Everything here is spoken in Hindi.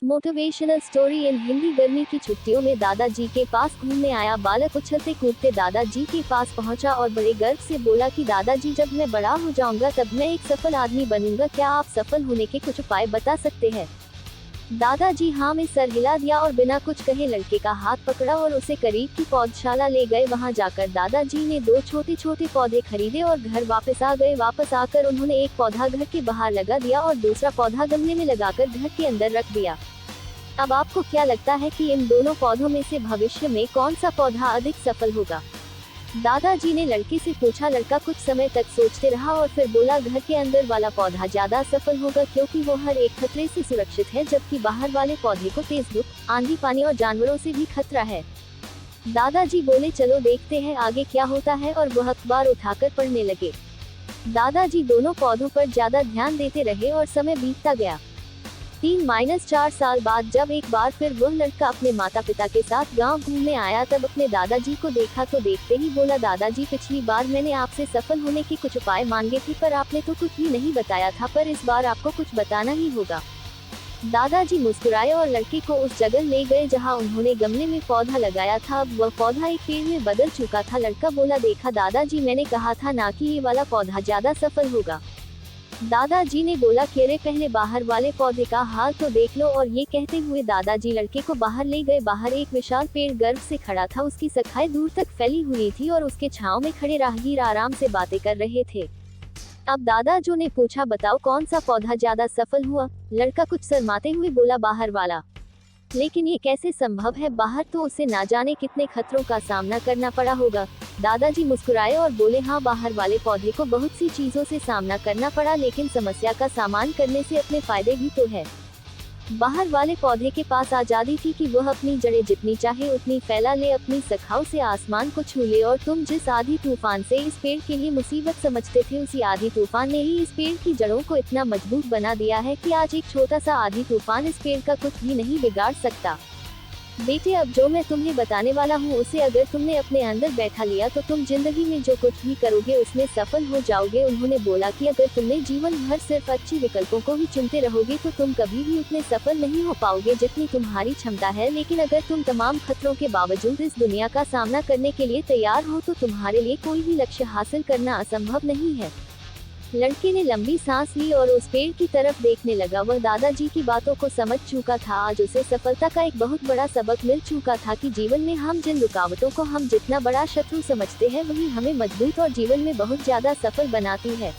Motivational story in Hindi. गर्मी की छुट्टियों में दादाजी के पास घूमने आया बालक उछलते कूदते दादाजी के पास पहुंचा और बड़े गर्व से बोला कि दादाजी, जब मैं बड़ा हो जाऊंगा तब मैं एक सफल आदमी बनूंगा। क्या आप सफल होने के कुछ उपाय बता सकते हैं? दादाजी हाँ में सर हिला दिया और बिना कुछ कहे लड़के का हाथ पकड़ा और उसे करीब की पौधशाला ले गए। वहां जाकर दादाजी ने 2 छोटे छोटे पौधे खरीदे और घर वापस आ गए। वापस आकर उन्होंने एक पौधा घर के बाहर लगा दिया और दूसरा पौधा गमले में लगाकर घर के अंदर रख दिया। अब आपको क्या लगता है कि इन दोनों पौधों में से भविष्य में कौन सा पौधा अधिक सफल होगा? दादाजी ने लड़के से पूछा। लड़का कुछ समय तक सोचते रहा और फिर बोला, घर के अंदर वाला पौधा ज्यादा सफल होगा, क्योंकि वो हर एक खतरे से सुरक्षित है, जबकि बाहर वाले पौधे को तेज धूप, आंधी, पानी और जानवरों से भी खतरा है। दादाजी बोले, चलो देखते हैं आगे क्या होता है, और वह अखबार उठाकर पढ़ने लगे। दादाजी दोनों पौधों पर ज्यादा ध्यान देते रहे और समय बीतता गया। 3-4 साल बाद जब एक बार फिर वह लड़का अपने माता पिता के साथ गांव घूमने आया, तब अपने दादाजी को देखा तो देखते ही बोला, दादाजी, पिछली बार मैंने आपसे सफल होने के कुछ उपाय मांगे थे, पर आपने तो कुछ भी नहीं बताया था, पर इस बार आपको कुछ बताना ही होगा। दादाजी मुस्कुराए और लड़के को उस जगह ले गए जहां उन्होंने गमले में पौधा लगाया था। अब वह पौधा एक पेड़ में बदल चुका था। लड़का बोला, देखा दादाजी, मैंने कहा था ना कि ये वाला पौधा ज्यादा सफल होगा। दादाजी ने बोला, अरे पहले बाहर वाले पौधे का हाल तो देख लो। और ये कहते हुए दादाजी लड़के को बाहर ले गए। बाहर एक विशाल पेड़ गर्व से खड़ा था। उसकी शाखाएं दूर तक फैली हुई थी और उसके छांव में खड़े राहगीर आराम से बातें कर रहे थे। अब दादाजी ने पूछा, बताओ कौन सा पौधा ज्यादा सफल हुआ? लड़का कुछ शर्माते हुए बोला, बाहर वाला। लेकिन ये कैसे संभव है? बाहर तो उसे ना जाने कितने खतरों का सामना करना पड़ा होगा। दादाजी मुस्कुराए और बोले, हाँ, बाहर वाले पौधे को बहुत सी चीजों से सामना करना पड़ा, लेकिन समस्या का सामना करने से अपने फायदे भी तो है। बाहर वाले पौधे के पास आजादी थी कि वह अपनी जड़ें जितनी चाहे उतनी फैला ले, अपनी शाखाओं से आसमान को छू ले। और तुम जिस आधी तूफान से इस पेड़ के लिए मुसीबत समझते थे, उसी आधी तूफान ने ही इस पेड़ की जड़ों को इतना मजबूत बना दिया है कि आज एक छोटा सा आधी तूफान इस पेड़ का कुछ भी नहीं बिगाड़ सकता। बेटे, अब जो मैं तुम्हें बताने वाला हूँ उसे अगर तुमने अपने अंदर बैठा लिया तो तुम जिंदगी में जो कुछ भी करोगे उसमें सफल हो जाओगे। उन्होंने बोला कि अगर तुमने जीवन भर सिर्फ अच्छी विकल्पों को ही चुनते रहोगे तो तुम कभी भी उतने सफल नहीं हो पाओगे जितनी तुम्हारी क्षमता है। लेकिन अगर तुम तमाम खतरों के बावजूद इस दुनिया का सामना करने के लिए तैयार हो तो तुम्हारे लिए कोई भी लक्ष्य हासिल करना असंभव नहीं है। लड़के ने लंबी सांस ली और उस पेड़ की तरफ देखने लगा। वह दादाजी की बातों को समझ चुका था। आज उसे सफलता का एक बहुत बड़ा सबक मिल चुका था कि जीवन में हम जिन रुकावटों को हम जितना बड़ा शत्रु समझते हैं, वही हमें मजबूत और जीवन में बहुत ज्यादा सफल बनाती है।